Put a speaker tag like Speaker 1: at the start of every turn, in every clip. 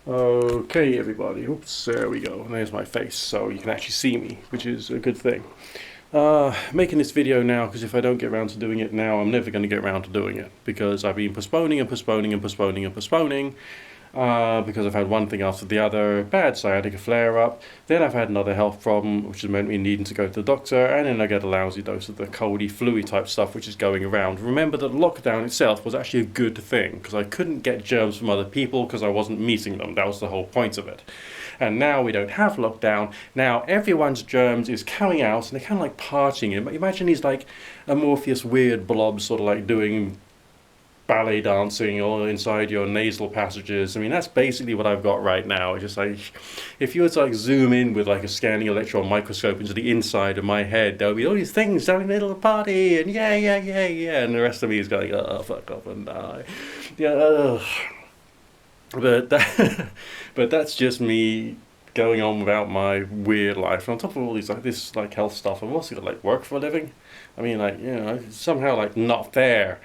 Speaker 1: Okay, everybody. Oops, there we go. There's my face, so you can actually see me, which is a good thing. Making this video now because if I don't get around to doing it now, I'm never going to get around to doing it because I've been postponing and postponing and postponing and postponing. Because I've had one thing after the other, bad sciatica flare-up, then I've had another health problem, which has meant me needing to go to the doctor, and then I get a lousy dose of the coldy, flu type stuff which is going around. Remember that lockdown itself was actually a good thing, because I couldn't get germs from other people because I wasn't meeting them. That was the whole point of it. And now we don't have lockdown. Now everyone's germs is coming out, and they're kind of like partying. Imagine these like amorphous weird blobs sort of like doing ballet dancing all inside your nasal passages. I mean, that's basically what I've got right now. It's just like, if you were to like zoom in with like a scanning electron microscope into the inside of my head, there'll be all these things having a little party, and yeah, and the rest of me is going, oh, fuck off and die. Yeah, but that's just me going on without my weird life. And on top of all these like this like health stuff, I've also got like work for a living. I mean, like, you know, it's somehow like not fair.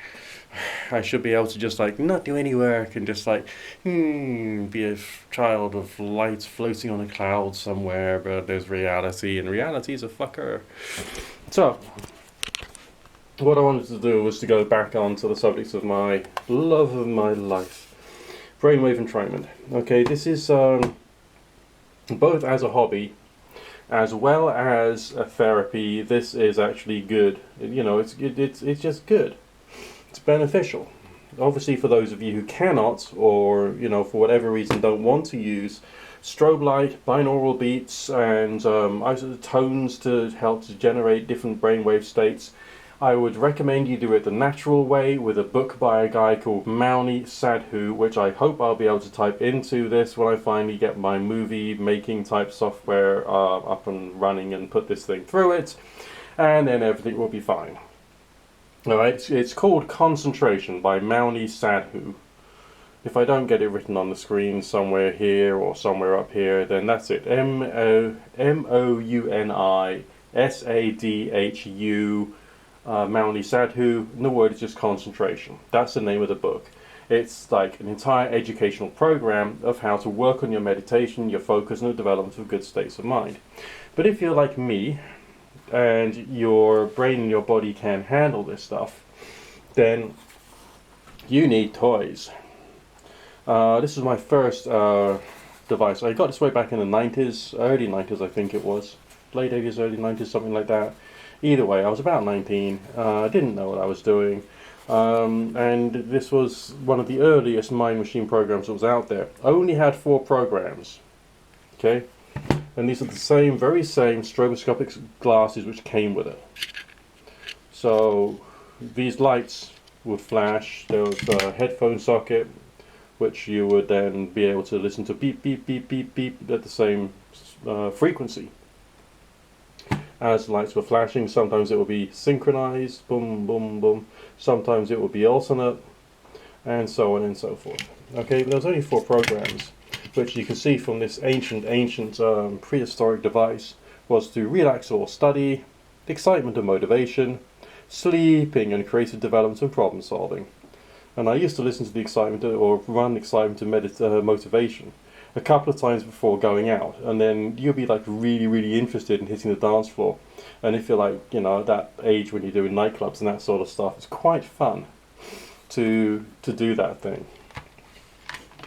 Speaker 1: I should be able to just like not do any work and just like be a child of light floating on a cloud somewhere, but there's reality, and reality's a fucker. So what I wanted to do was to go back onto the subject of my love of my life, brainwave entrainment. Okay, this is both as a hobby as well as a therapy. This is actually good. You know, it's just good. It's beneficial. Obviously, for those of you who cannot, or you know, for whatever reason don't want to use strobe light, binaural beats, and tones to help to generate different brainwave states, I would recommend you do it the natural way with a book by a guy called Mauni Sadhu, which I hope I'll be able to type into this when I finally get my movie making type software up and running and put this thing through it, and then everything will be fine. Alright, it's called Concentration by Mauni Sadhu. If I don't get it written on the screen somewhere here or somewhere up here, then that's it. Mounisadhu, Mauni Sadhu, and the word is just concentration. That's the name of the book. It's like an entire educational program of how to work on your meditation, your focus, and the development of good states of mind. But if you're like me, and your brain and your body can handle this stuff, then you need toys. This is my first device. I got this way back in the 90s, early 90s I think it was. Late 80s, early 90s, something like that. Either way, I was about 19. I didn't know what I was doing. And this was one of the earliest mind machine programs that was out there. I only had 4 programs. Okay? And these are the same, very same stroboscopic glasses which came with it. So these lights would flash. There was a headphone socket which you would then be able to listen to beep, beep, beep, beep, beep at the same frequency as the lights were flashing. Sometimes it would be synchronized, boom, boom, boom. Sometimes it would be alternate, and so on and so forth. Okay, but there was only 4 programs, which you can see from this ancient prehistoric device was to relax or study, excitement and motivation, sleeping and creative development and problem solving. And I used to listen to the excitement or run excitement and motivation a couple of times before going out, and then you'll be like really, really interested in hitting the dance floor. And if you're like, you know, that age when you're doing nightclubs and that sort of stuff, it's quite fun to do that thing.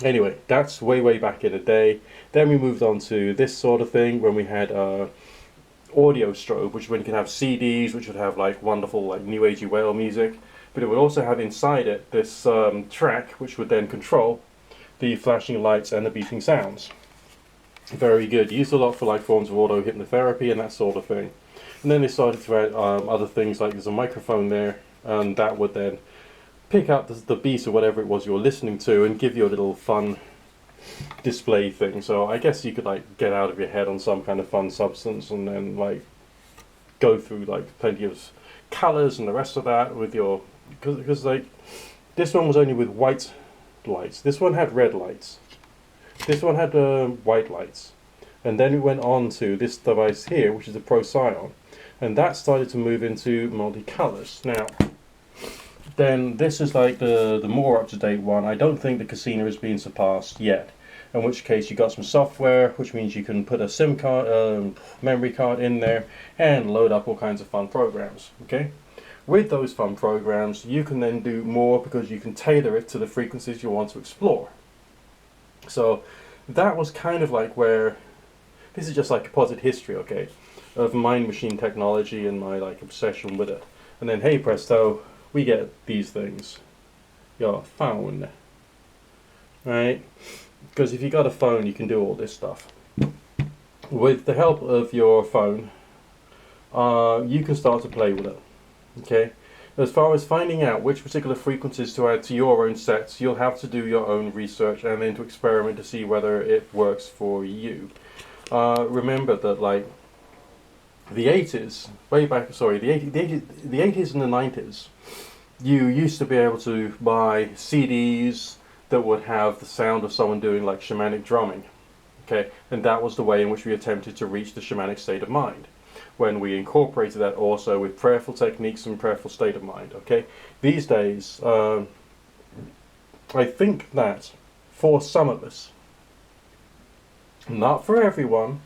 Speaker 1: Anyway, that's way back in the day. Then we moved on to this sort of thing when we had audio strobe, which when you could have CDs which would have like wonderful like new agey whale music, but it would also have inside it this track which would then control the flashing lights and the beeping sounds. Very good. Used a lot for like forms of auto hypnotherapy and that sort of thing. And then they started to add other things, like there's a microphone there, and that would then pick up the beat or whatever it was you're listening to and give you a little fun display thing. So I guess you could like get out of your head on some kind of fun substance and then like go through like plenty of colors and the rest of that with your, because like this one was only with white lights. This one had red lights. This one had white lights. And then we went on to this device here, which is the Procyon, and that started to move into multi-colors. Now then this is like the more up-to-date one. I don't think the Casino has been surpassed yet. in which case you got some software, which means you can put a SIM card, memory card in there and load up all kinds of fun programs. Okay, with those fun programs you can then do more because you can tailor it to the frequencies you want to explore. So that was kind of like where, this is just like a positive history, okay, of mind machine technology and my like obsession with it. And then hey presto, we get these things, your phone, right? Because if you got a phone you can do all this stuff. With the help of your phone, you can start to play with it. Okay, as far as finding out which particular frequencies to add to your own sets, you'll have to do your own research and then to experiment to see whether it works for you. Remember that like the 80s, way back, sorry, the 80s and the 90s, you used to be able to buy CDs that would have the sound of someone doing like shamanic drumming. Okay, and that was the way in which we attempted to reach the shamanic state of mind, when we incorporated that also with prayerful techniques and prayerful state of mind. Okay, these days I think that for some of us, not for everyone,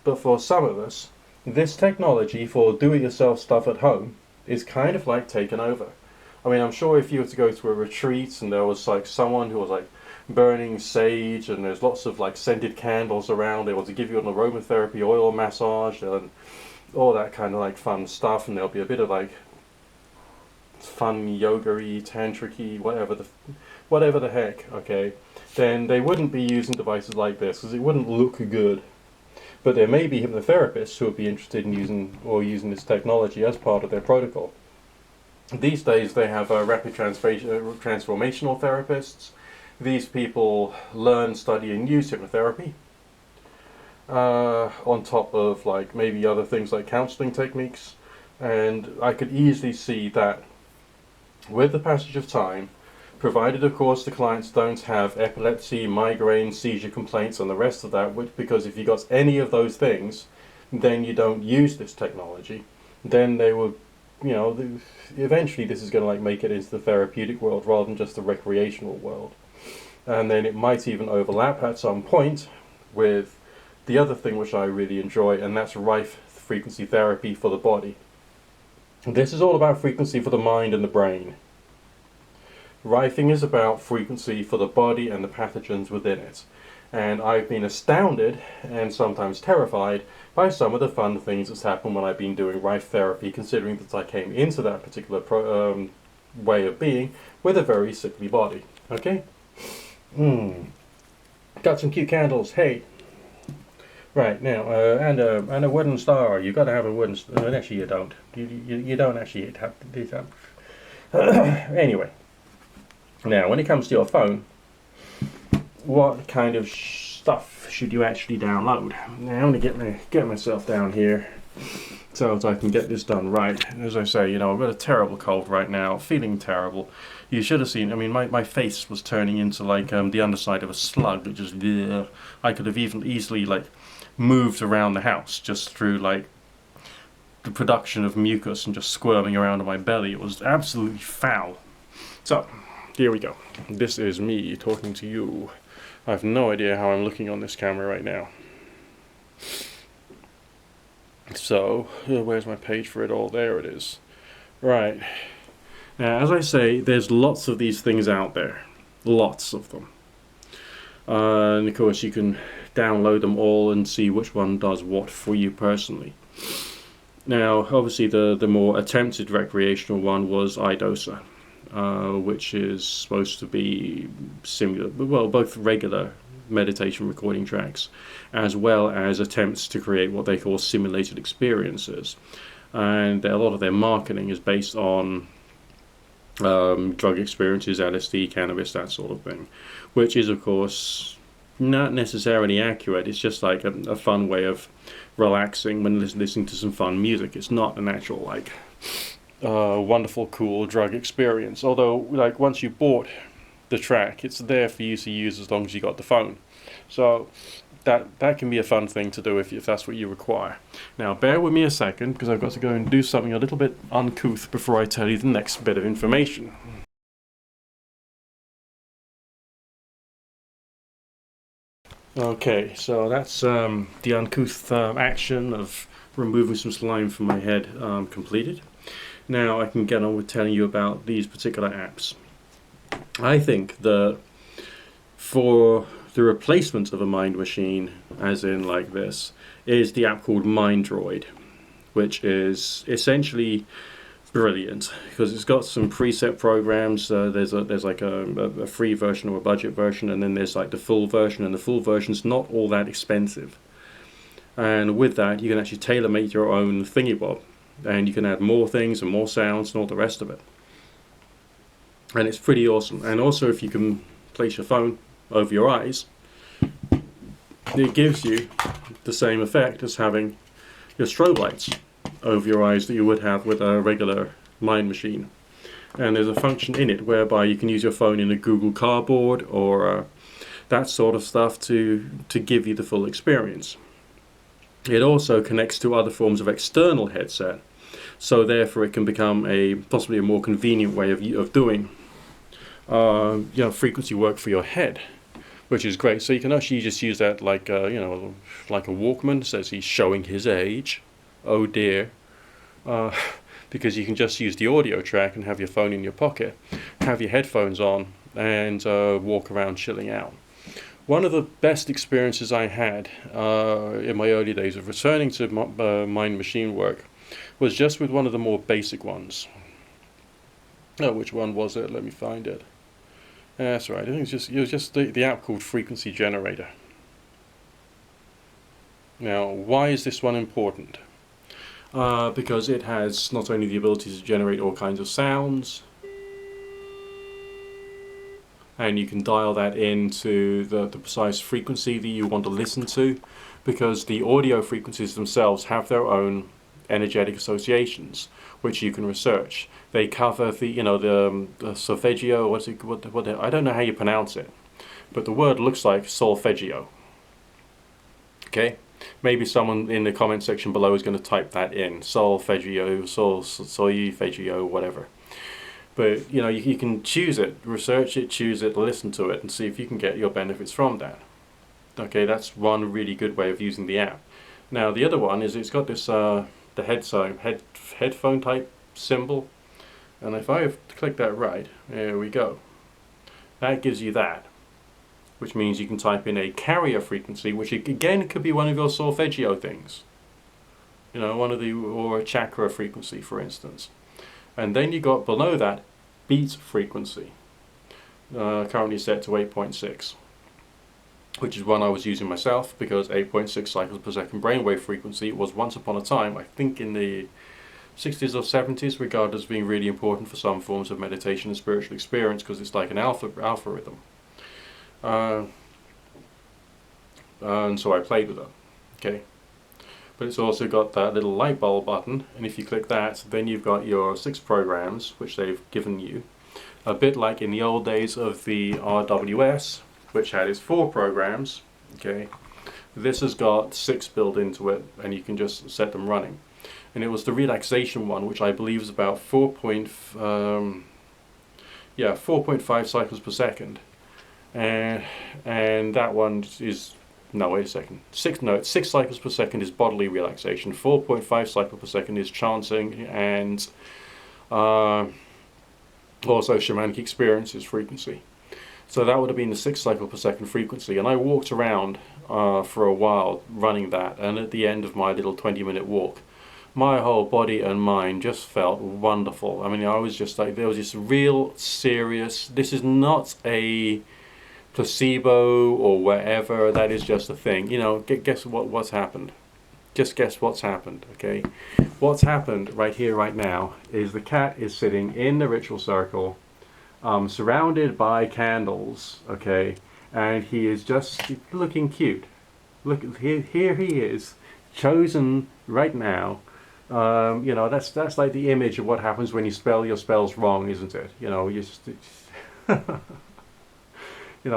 Speaker 1: but for some of us, this technology for do-it-yourself stuff at home is kind of like taken over. I mean, I'm sure if you were to go to a retreat and there was like someone who was like burning sage and there's lots of like scented candles around, they want to give you an aromatherapy oil massage and all that kind of like fun stuff, and there'll be a bit of like fun yoga-y, tantric-y, whatever the heck, okay, then they wouldn't be using devices like this because it wouldn't look good. But there may be hypnotherapists who would be interested in using this technology as part of their protocol. These days they have rapid transformational therapists. These people learn, study and use hypnotherapy on top of like maybe other things like counseling techniques, and I could easily see that with the passage of time, provided of course the clients don't have epilepsy, migraine, seizure complaints and the rest of that, because if you got any of those things then you don't use this technology, then they will, you know, eventually this is going to like make it into the therapeutic world rather than just the recreational world. And then it might even overlap at some point with the other thing which I really enjoy, and that's rife frequency therapy for the body. This is all about frequency for the mind and the brain. Rifing is about frequency for the body and the pathogens within it. And I've been astounded and sometimes terrified by some of the fun things that's happened when I've been doing rife therapy, considering that I came into that particular way of being with a very sickly body. Okay? Got some cute candles, hey! Right, now, and a wooden star. You gotta have a wooden star. Actually, you don't. You don't actually have to do that. Anyway. Now, when it comes to your phone, what kind of stuff should you actually download? Now, I'm going to get myself down here so that I can get this done right. As I say, you know, I've got a terrible cold right now, feeling terrible. You should have seen, I mean, my face was turning into like the underside of a slug. It just, I could have even easily like moved around the house just through like the production of mucus and just squirming around in my belly. It was absolutely foul. So, here we go. This is me talking to you. I have no idea how I'm looking on this camera right now. So, where's my page for it all? There it is. Right. Now, as I say, there's lots of these things out there. Lots of them. And of course, you can download them all and see which one does what for you personally. Now, obviously, the more attempted recreational one was iDosa. Which is supposed to be similar, well, both regular meditation recording tracks as well as attempts to create what they call simulated experiences. And a lot of their marketing is based on drug experiences, LSD, cannabis, that sort of thing, which is of course not necessarily accurate. It's just like a fun way of relaxing when listening to some fun music. It's not an actual like wonderful, cool drug experience. Although, like, once you bought the track, it's there for you to use as long as you got the phone. So that can be a fun thing to do if that's what you require. Now, bear with me a second, because I've got to go and do something a little bit uncouth before I tell you the next bit of information. Okay, so that's the uncouth action of removing some slime from my head completed. Now I can get on with telling you about these particular apps. I think that for the replacement of a mind machine, as in like this, is the app called Mindroid, which is essentially brilliant because it's got some preset programs. There's like a free version or a budget version, and then there's like the full version, and the full version's not all that expensive. And with that, you can actually tailor make your own thingy bob, and you can add more things and more sounds and all the rest of it. And it's pretty awesome. And also, if you can place your phone over your eyes, it gives you the same effect as having your strobe lights over your eyes that you would have with a regular mind machine. And there's a function in it whereby you can use your phone in a Google Cardboard or that sort of stuff to give you the full experience. It also connects to other forms of external headset, so therefore it can become possibly a more convenient way of doing frequency work for your head, which is great. So you can actually just use that like like a Walkman. Says he's showing his age. Oh dear. Because you can just use the audio track and have your phone in your pocket, have your headphones on, and walk around chilling out. One of the best experiences I had in my early days of returning to mind machine work was just with one of the more basic ones. Oh, which one was it? Let me find it. That's right. I think it was just the app called Frequency Generator. Now, why is this one important? Because it has not only the ability to generate all kinds of sounds, and you can dial that into the precise frequency that you want to listen to, because the audio frequencies themselves have their own energetic associations, which you can research. They cover the solfeggio. What I don't know how you pronounce it, but the word looks like solfeggio. Okay. Maybe someone in the comment section below is going to type that in. Solfeggio, solfeggio, whatever. But you can choose it, research it, choose it, listen to it, and see if you can get your benefits from that. Okay, that's one really good way of using the app. Now the other one is it's got this the headphone type symbol, and if I click that right, there we go. That gives you that, which means you can type in a carrier frequency, which again could be one of your solfeggio things. Or a chakra frequency, for instance. And then you got below that beat frequency, currently set to 8.6, which is one I was using myself because 8.6 cycles per second brainwave frequency was once upon a time, I think in the 60s or 70s, regarded as being really important for some forms of meditation and spiritual experience because it's like an algorithm. And so I played with it. Okay. But it's also got that little light bulb button, and if you click that, then you've got your 6 programs which they've given you, a bit like in the old days of the RWS, which had its 4 programs. Okay, this has got 6 built into it, and you can just set them running. And it was the relaxation one, which I believe is about 4.5 cycles per second, and that one is. No, wait a second. 6 cycles per second is bodily relaxation. 4.5 cycles per second is chanting and also shamanic experiences frequency. So that would have been the 6 cycle per second frequency. And I walked around for a while running that. And at the end of my little 20-minute walk, my whole body and mind just felt wonderful. I mean, I was just like, there was this real serious, this is not a placebo or wherever, that is just a thing. Guess what's happened. Just guess what's happened. Okay, what's happened right here right now is the cat is sitting in the ritual circle, surrounded by candles. Okay, and he is just looking cute. Look, here he is, chosen right now. That's like the image of what happens when you spell your spells wrong, isn't it? You just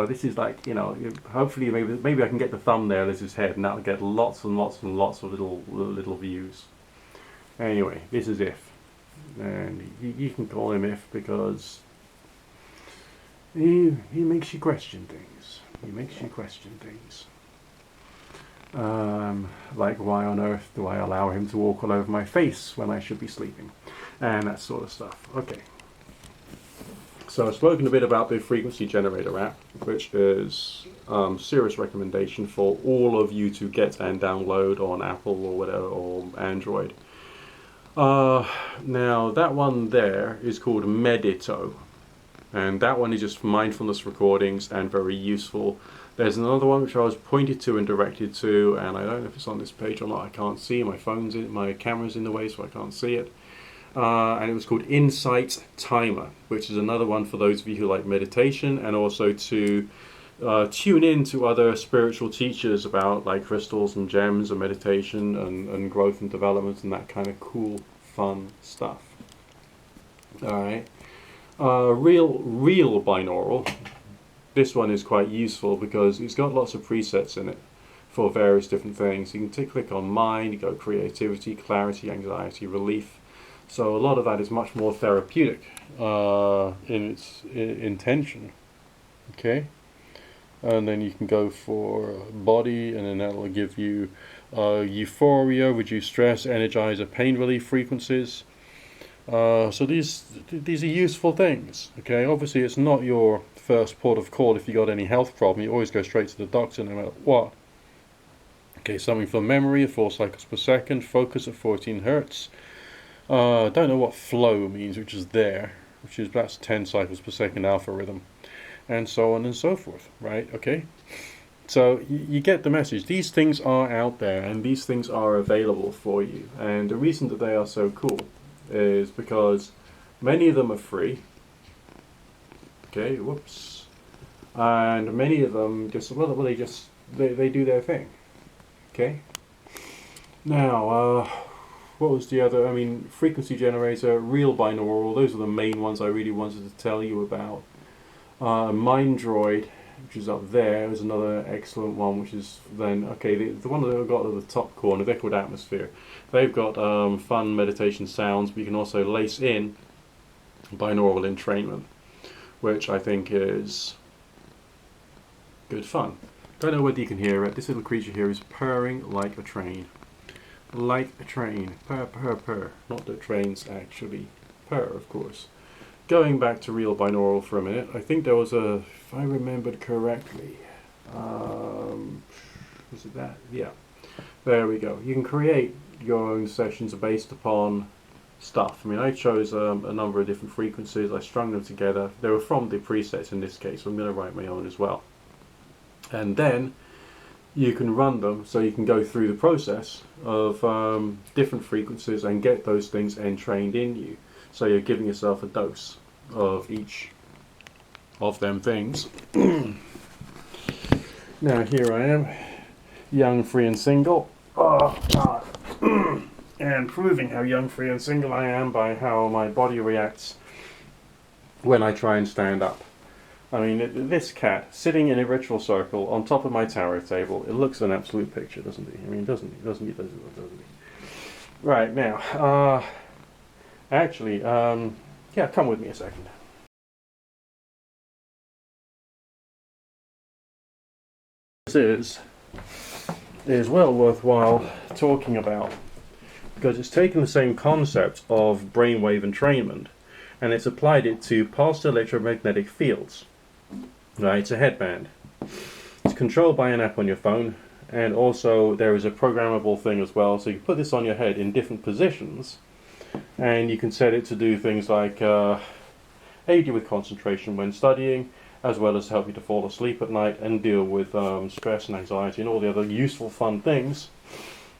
Speaker 1: this is like, hopefully maybe I can get the thumbnail as his head, and that'll get lots and lots and lots of little views. Anyway, this is If, and you can call him If because he makes you question things. He makes you question things. Like, why on earth do I allow him to walk all over my face when I should be sleeping? And that sort of stuff. Okay. So I've spoken a bit about the frequency generator app, which is serious recommendation for all of you to get and download on Apple or whatever, or Android. Now that one there is called Medito, and that one is just mindfulness recordings and very useful. There's another one which I was pointed to and directed to, and I don't know if it's on this page or not. I can't see. My camera's in the way, so I can't see it. And it was called Insight Timer, which is another one for those of you who like meditation, and also to tune in to other spiritual teachers about like crystals and gems and meditation and growth and development and that kind of cool, fun stuff. Alright. Real binaural. This one is quite useful because it's got lots of presets in it for various different things. You can click on mind, you go creativity, clarity, anxiety, relief. So a lot of that is much more therapeutic in its intention. Okay? And then you can go for body, and then that'll give you euphoria, reduce stress, energizer, pain relief frequencies. So these are useful things. Okay? Obviously it's not your first port of call if you got any health problem. You always go straight to the doctor no matter what. Okay, something for memory at 4 cycles per second, focus at 14 hertz. I don't know what flow means, which is that's 10 cycles per second alpha rhythm, and so on and so forth, right? Okay, so you get the message. These things are out there, and these things are available for you. And the reason that they are so cool is because many of them are free. Okay, whoops, and many of them they do their thing. Okay, now. What was the other? I mean, frequency generator, real binaural. Those are the main ones I really wanted to tell you about. Mindroid, which is up there, is another excellent one. Which is then the one that I've got at the top corner, they're called Atmosphere. They've got fun meditation sounds, but you can also lace in binaural entrainment, which I think is good fun. Don't know whether you can hear it. This little creature here is purring like a train. Like a train, purr, purr, purr. Not that trains actually purr, of course. Going back to real binaural for a minute, I think there was if I remembered correctly, was it that? Yeah. There we go. You can create your own sessions based upon stuff. I mean, I chose a number of different frequencies. I strung them together. They were from the presets in this case, so I'm going to write my own as well. And then you can run them, so you can go through the process of different frequencies and get those things entrained in you. So you're giving yourself a dose of each of them things. Now here I am, young, free and single. Oh, God. And proving how young, free and single I am by how my body reacts when I try and stand up. I mean, this cat sitting in a ritual circle on top of my tarot table, it looks an absolute picture, doesn't he? I mean, doesn't he? Right, now, actually, yeah, come with me a second. This is well worthwhile talking about, because it's taken the same concept of brainwave entrainment, and it's applied it to pulsed electromagnetic fields. Right, it's a headband. It's controlled by an app on your phone, and also there is a programmable thing as well, so you put this on your head in different positions, and you can set it to do things like aid you with concentration when studying, as well as help you to fall asleep at night and deal with stress and anxiety and all the other useful fun things.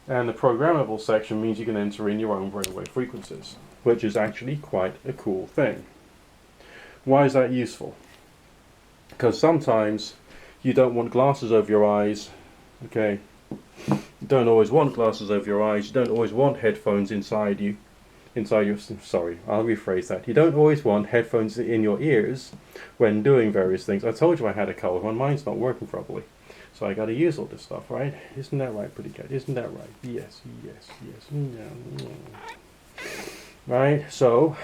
Speaker 1: And the programmable section means you can enter in your own brainwave frequencies, which is actually quite a cool thing. Why is that useful? Because sometimes you don't want glasses over your eyes, okay? You don't always want glasses over your eyes, you don't always want headphones inside your, sorry, I'll rephrase that. You don't always want headphones in your ears when doing various things. I told you I had a cold, my mind's not working properly. So I gotta use all this stuff, right? Isn't that right, pretty cat? Isn't that right? Yes, yes, yes. No. Right, so,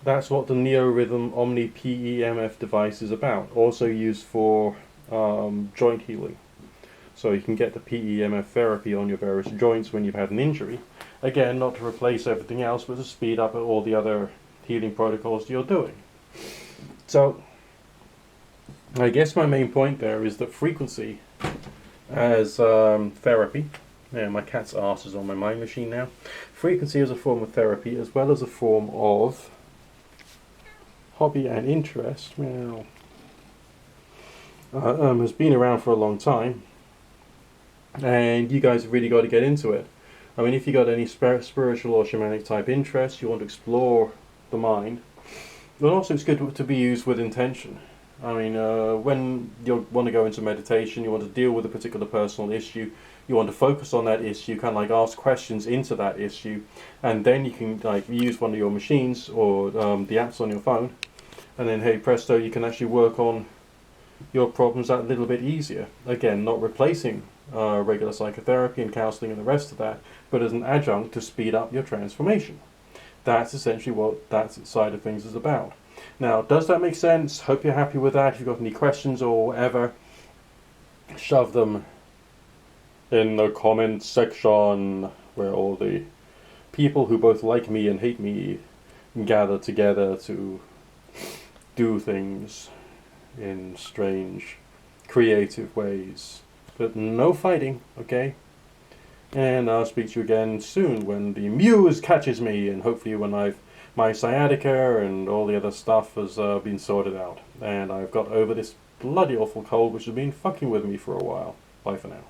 Speaker 1: that's what the NeoRhythm Omni PEMF device is about. Also used for joint healing. So you can get the PEMF therapy on your various joints when you've had an injury. Again, not to replace everything else, but to speed up all the other healing protocols you're doing. So, I guess my main point there is that frequency as therapy, yeah, my cat's arse is on my mind machine now. Frequency is a form of therapy as well as a form of hobby and interest. Well, has been around for a long time, and you guys have really got to get into it. I mean, if you got any spiritual or shamanic type interests, you want to explore the mind, but also it's good to be used with intention. I mean, when you want to go into meditation, you want to deal with a particular personal issue, you want to focus on that issue, kind of like ask questions into that issue, and then you can like use one of your machines or the apps on your phone, and then hey presto, you can actually work on your problems that little bit easier. Again, not replacing regular psychotherapy and counseling and the rest of that, but as an adjunct to speed up your transformation. That's essentially what that side of things is about. Now, does that make sense? Hope you're happy with that. If you've got any questions or whatever, shove them in the comments section where all the people who both like me and hate me gather together to do things in strange, creative ways. But no fighting, okay? And I'll speak to you again soon when the muse catches me, and hopefully when my sciatica and all the other stuff has been sorted out, and I've got over this bloody awful cold which has been fucking with me for a while. Bye for now.